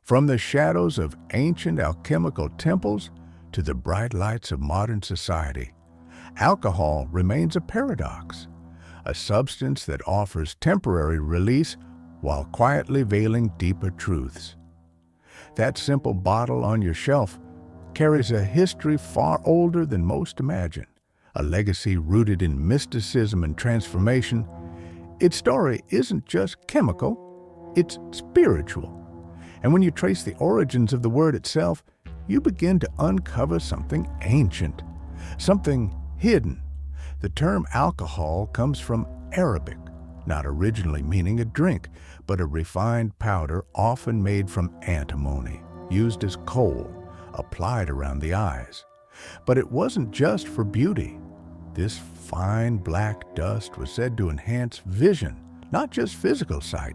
From the shadows of ancient alchemical temples to the bright lights of modern society, alcohol remains a paradox, a substance that offers temporary release while quietly veiling deeper truths. That simple bottle on your shelf carries a history far older than most imagine, a legacy rooted in mysticism and transformation. Its story isn't just chemical, it's spiritual. And when you trace the origins of the word itself, you begin to uncover something ancient, something hidden. The term alcohol comes from Arabic, not originally meaning a drink, but a refined powder often made from antimony, used as kohl, applied around the eyes. But it wasn't just for beauty. This fine black dust was said to enhance vision, not just physical sight,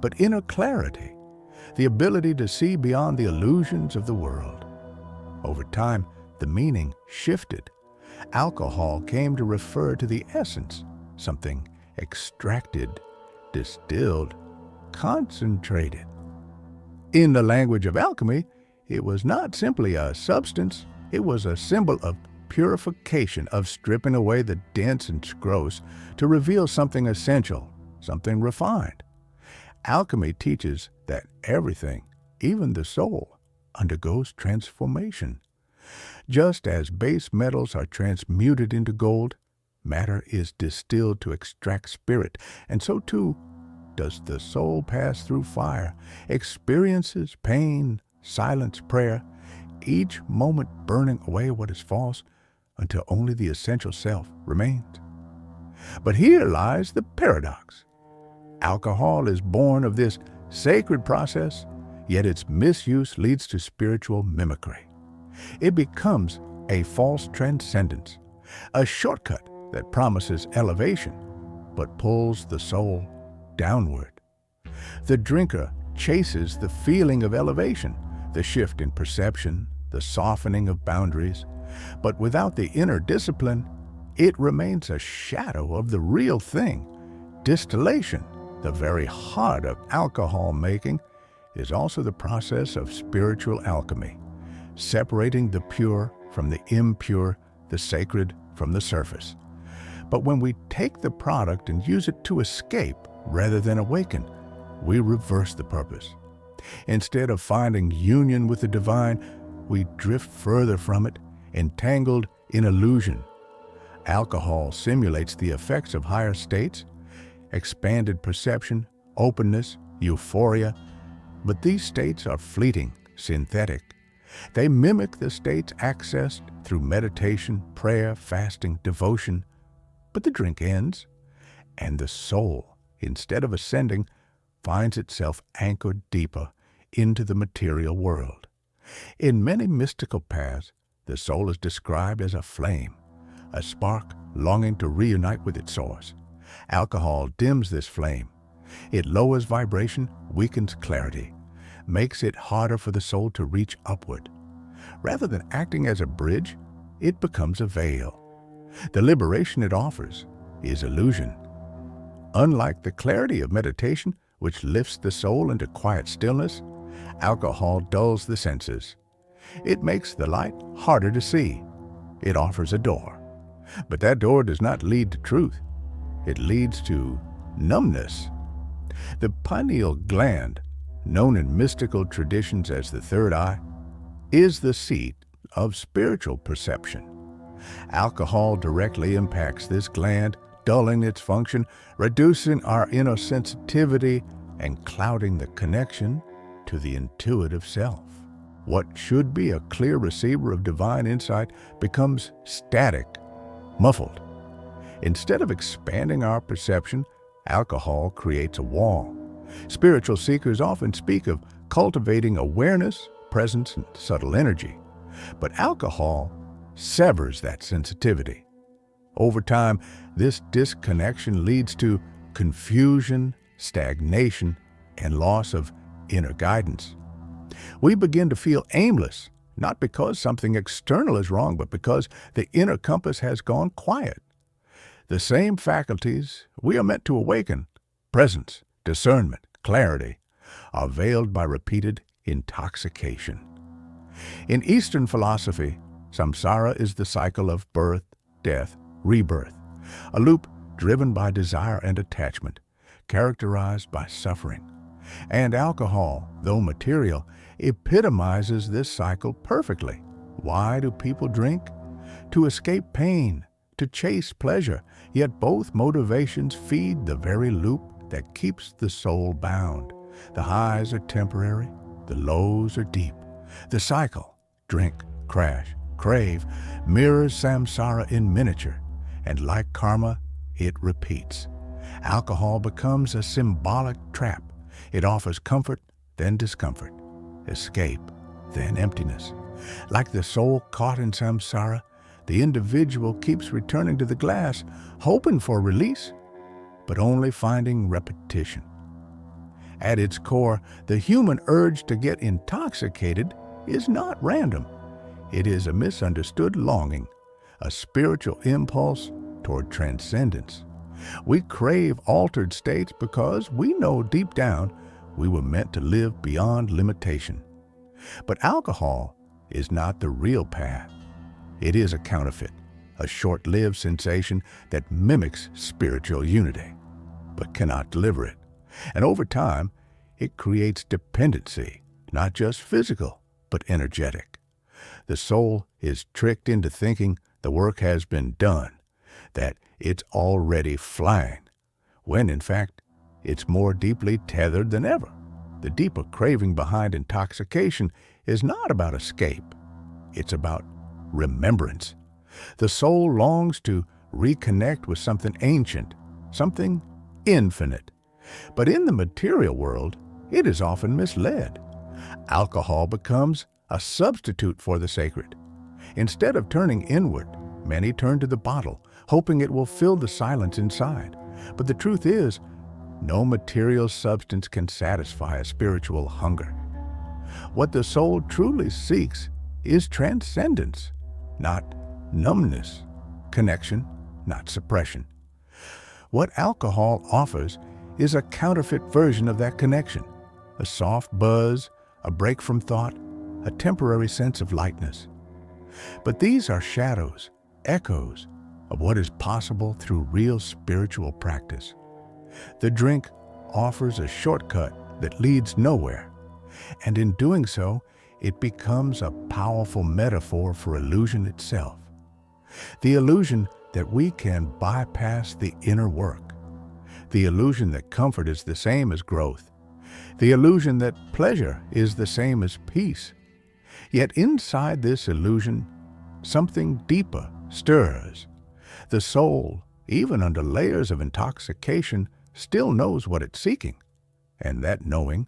but inner clarity, the ability to see beyond the illusions of the world. Over time, the meaning shifted. Alcohol came to refer to the essence, something extracted, distilled, concentrated. In the language of alchemy, it was not simply a substance, it was a symbol of purification, of stripping away the dense and gross to reveal something essential, something refined. Alchemy teaches that everything, even the soul, undergoes transformation. Just as base metals are transmuted into gold, matter is distilled to extract spirit, and so too does the soul pass through fire, experiences pain, silence, prayer, each moment burning away what is false until only the essential self remains. But here lies the paradox. Alcohol is born of this sacred process, yet its misuse leads to spiritual mimicry. It becomes a false transcendence, a shortcut that promises elevation, but pulls the soul downward. The drinker chases the feeling of elevation, the shift in perception, the softening of boundaries, but without the inner discipline, it remains a shadow of the real thing. Distillation, the very heart of alcohol making, is also the process of spiritual alchemy, separating the pure from the impure, the sacred from the surface. But when we take the product and use it to escape rather than awaken, we reverse the purpose. Instead of finding union with the divine, we drift further from it, entangled in illusion. Alcohol simulates the effects of higher states, expanded perception, openness, euphoria, but these states are fleeting, synthetic. They mimic the states accessed through meditation, prayer, fasting, devotion. But the drink ends, and the soul, instead of ascending, finds itself anchored deeper into the material world. In many mystical paths, the soul is described as a flame, a spark longing to reunite with its source. Alcohol dims this flame. It lowers vibration, weakens clarity, makes it harder for the soul to reach upward. Rather than acting as a bridge, it becomes a veil. The liberation it offers is illusion. Unlike the clarity of meditation, which lifts the soul into quiet stillness, alcohol dulls the senses. It makes the light harder to see. It offers a door. But that door does not lead to truth. It leads to numbness. The pineal gland, known in mystical traditions as the third eye, is the seat of spiritual perception. Alcohol directly impacts this gland, dulling its function, reducing our inner sensitivity, and clouding the connection to the intuitive self. What should be a clear receiver of divine insight becomes static, muffled. Instead of expanding our perception, alcohol creates a wall. Spiritual seekers often speak of cultivating awareness, presence, and subtle energy. But alcohol severs that sensitivity. Over time, this disconnection leads to confusion, stagnation, and loss of inner guidance. We begin to feel aimless, not because something external is wrong, but because the inner compass has gone quiet. The same faculties we are meant to awaken, presence, discernment, clarity, are veiled by repeated intoxication. In Eastern philosophy, samsara is the cycle of birth, death, rebirth, a loop driven by desire and attachment, characterized by suffering. And alcohol, though material, epitomizes this cycle perfectly. Why do people drink? To escape pain, to chase pleasure, yet both motivations feed the very loop that keeps the soul bound. The highs are temporary, the lows are deep. The cycle, drink, crash, crave, mirrors samsara in miniature, and like karma, it repeats. Alcohol becomes a symbolic trap. It offers comfort, then discomfort, escape, then emptiness. Like the soul caught in samsara, the individual keeps returning to the glass, hoping for release, but only finding repetition. At its core, the human urge to get intoxicated is not random. It is a misunderstood longing, a spiritual impulse toward transcendence. We crave altered states because we know deep down we were meant to live beyond limitation. But alcohol is not the real path. It is a counterfeit, a short-lived sensation that mimics spiritual unity, but cannot deliver it. And over time, it creates dependency, not just physical, but energetic. The soul is tricked into thinking the work has been done, that it's already flying, when in fact, it's more deeply tethered than ever. The deeper craving behind intoxication is not about escape. It's about remembrance. The soul longs to reconnect with something ancient, something infinite. But in the material world, it is often misled. Alcohol becomes a substitute for the sacred. Instead of turning inward, many turn to the bottle, hoping it will fill the silence inside. But the truth is, no material substance can satisfy a spiritual hunger. What the soul truly seeks is transcendence, not numbness, connection, not suppression. What alcohol offers is a counterfeit version of that connection, a soft buzz, a break from thought, a temporary sense of lightness. But these are shadows, echoes of what is possible through real spiritual practice. The drink offers a shortcut that leads nowhere, and in doing so, it becomes a powerful metaphor for illusion itself. The illusion that we can bypass the inner work. The illusion that comfort is the same as growth. The illusion that pleasure is the same as peace. Yet inside this illusion, something deeper stirs. The soul, even under layers of intoxication, still knows what it's seeking. And that knowing,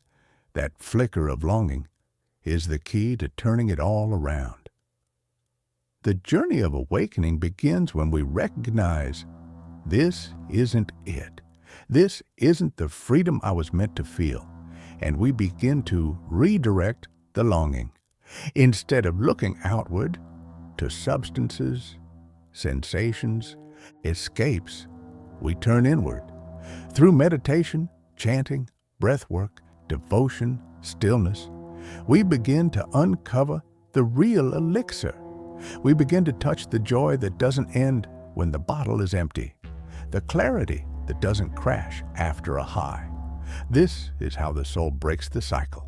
that flicker of longing, is the key to turning it all around. The journey of awakening begins when we recognize this isn't it. This isn't the freedom I was meant to feel. And we begin to redirect the longing. Instead of looking outward to substances, sensations, escapes, we turn inward. Through meditation, chanting, breathwork, devotion, stillness, we begin to uncover the real elixir. We begin to touch the joy that doesn't end when the bottle is empty, the clarity that doesn't crash after a high. This is how the soul breaks the cycle,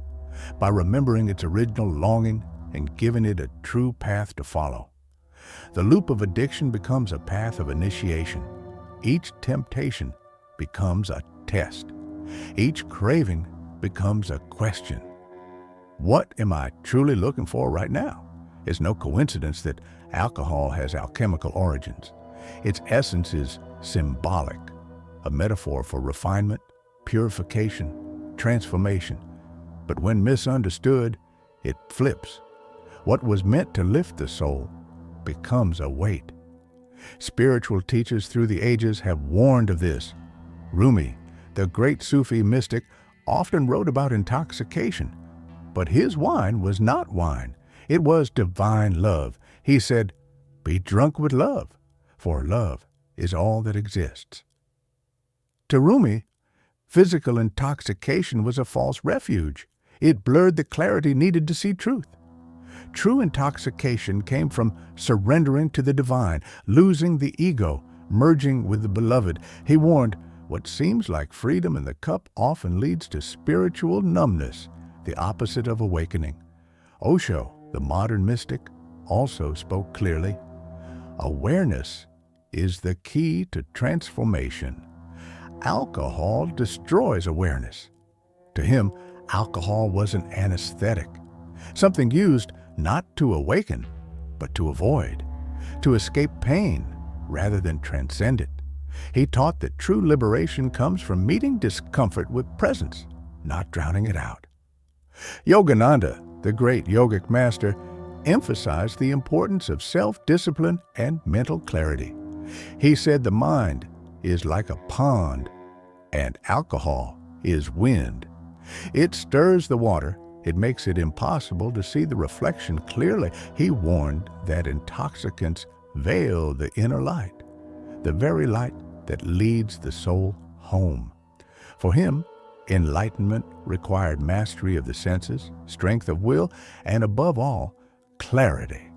by remembering its original longing and giving it a true path to follow. The loop of addiction becomes a path of initiation. Each temptation becomes a test. Each craving becomes a question. What am I truly looking for right now? It's no coincidence that alcohol has alchemical origins. Its essence is symbolic, a metaphor for refinement, purification, transformation. But when misunderstood, it flips. What was meant to lift the soul becomes a weight. Spiritual teachers through the ages have warned of this. Rumi, the great Sufi mystic, often wrote about intoxication, but his wine was not wine. It was divine love. He said, "Be drunk with love, for love is all that exists." To Rumi, physical intoxication was a false refuge. It blurred the clarity needed to see truth. True intoxication came from surrendering to the divine, losing the ego, merging with the beloved. He warned, what seems like freedom in the cup often leads to spiritual numbness, the opposite of awakening. Osho, the modern mystic, also spoke clearly. Awareness is the key to transformation. Alcohol destroys awareness. To him, alcohol was an anesthetic, something used not to awaken, but to avoid, to escape pain rather than transcend it. He taught that true liberation comes from meeting discomfort with presence, not drowning it out. Yogananda, the great yogic master, emphasized the importance of self-discipline and mental clarity. He said the mind is like a pond and alcohol is wind. It stirs the water. It makes it impossible to see the reflection clearly. He warned that intoxicants veil the inner light, the very light that leads the soul home. For him, enlightenment required mastery of the senses, strength of will, and above all, clarity.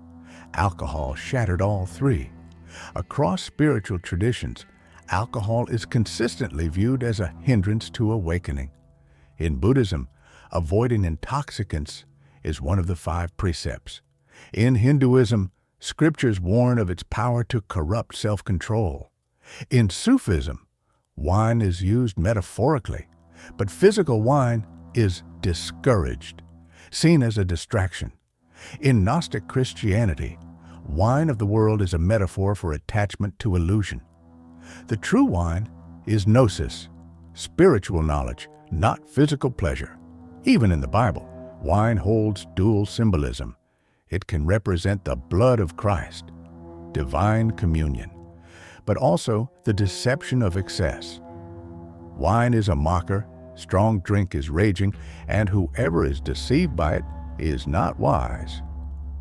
Alcohol shattered all three. Across spiritual traditions, alcohol is consistently viewed as a hindrance to awakening. In Buddhism, avoiding intoxicants is one of the 5 precepts. In Hinduism, scriptures warn of its power to corrupt self-control. In Sufism, wine is used metaphorically, but physical wine is discouraged, seen as a distraction. In Gnostic Christianity, wine of the world is a metaphor for attachment to illusion. The true wine is gnosis, spiritual knowledge, not physical pleasure. Even in the Bible, wine holds dual symbolism. It can represent the blood of Christ, divine communion, but also the deception of excess. Wine is a mocker, strong drink is raging, and whoever is deceived by it is not wise.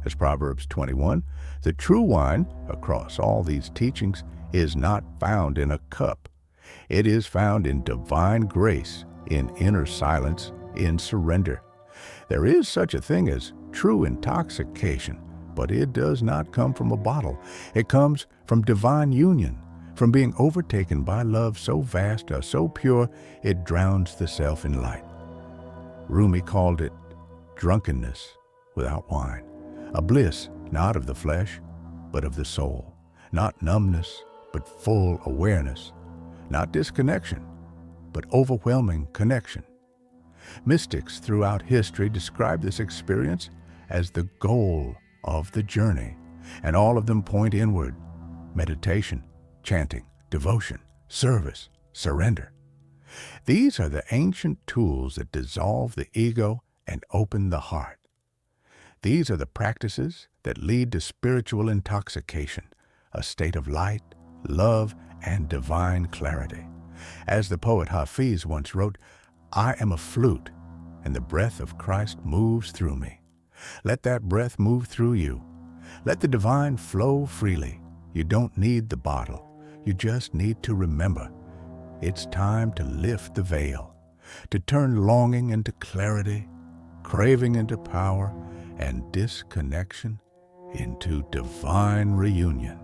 As Proverbs 21, the true wine, across all these teachings, is not found in a cup. It is found in divine grace, in inner silence, in surrender. There is such a thing as true intoxication, but it does not come from a bottle. It comes from divine union, from being overtaken by love so vast or so pure it drowns the self in light. Rumi called it drunkenness without wine, a bliss not of the flesh, but of the soul, not numbness, but full awareness, not disconnection, but overwhelming connection. Mystics throughout history describe this experience as the goal of the journey, and all of them point inward: meditation, chanting, devotion, service, surrender. These are the ancient tools that dissolve the ego and open the heart. These are the practices that lead to spiritual intoxication, a state of light, love, and divine clarity. As the poet Hafiz once wrote, "I am a flute, and the breath of Christ moves through me." Let that breath move through you. Let the divine flow freely. You don't need the bottle. You just need to remember. It's time to lift the veil, to turn longing into clarity, craving into power, and disconnection into divine reunion.